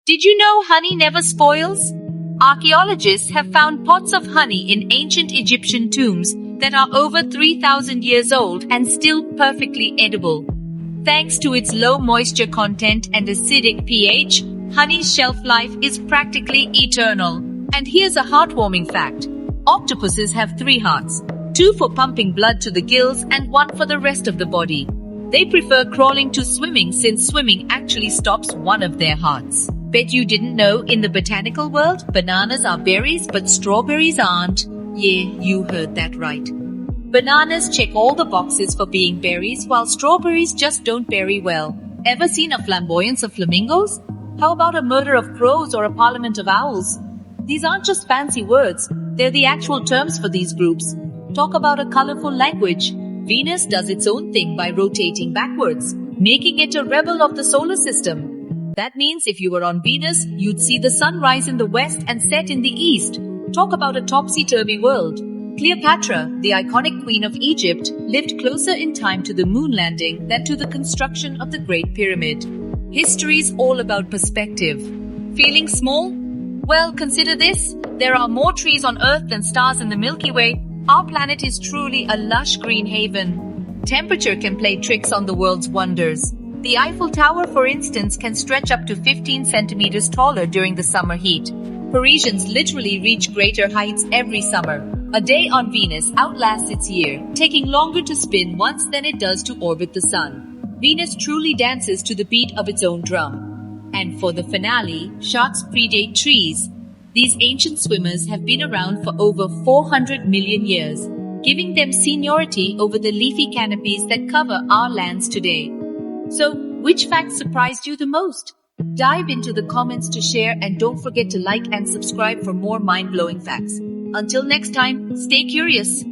Did you know honey never spoils? Archaeologists have found pots of honey in ancient Egyptian tombs that are over 3,000 years old and still perfectly edible. Thanks to its low moisture content and acidic pH, honey's shelf life is practically eternal. And here's a heartwarming fact. Octopuses have 3 hearts, 2 for pumping blood to the gills and 1 for the rest of the body. They prefer crawling to swimming since swimming actually stops one of their hearts. Bet you didn't know in the botanical world, bananas are berries but strawberries aren't. Yeah, you heard that right. Bananas check all the boxes for being berries while strawberries just don't berry well. Ever seen a flamboyance of flamingos? How about a murder of crows or a parliament of owls? These aren't just fancy words, they're the actual terms for these groups. Talk about a colorful language. Venus does its own thing by rotating backwards, making it a rebel of the solar system. That means if you were on Venus, you'd see the sun rise in the west and set in the east. Talk about a topsy-turvy world. Cleopatra, the iconic queen of Egypt, lived closer in time to the moon landing than to the construction of the Great Pyramid. History's all about perspective. Feeling small? Well, consider this. There are more trees on Earth than stars in the Milky Way. Our planet is truly a lush green haven. Temperature can play tricks on the world's wonders. The Eiffel Tower, for instance, can stretch up to 15 centimeters taller during the summer heat. Parisians literally reach greater heights every summer. A day on Venus outlasts its year, taking longer to spin once than it does to orbit the sun. Venus truly dances to the beat of its own drum. And for the finale, sharks predate trees. These ancient swimmers have been around for over 400 million years, giving them seniority over the leafy canopies that cover our lands today. So, which fact surprised you the most? Dive into the comments to share and don't forget to like and subscribe for more mind-blowing facts. Until next time, stay curious.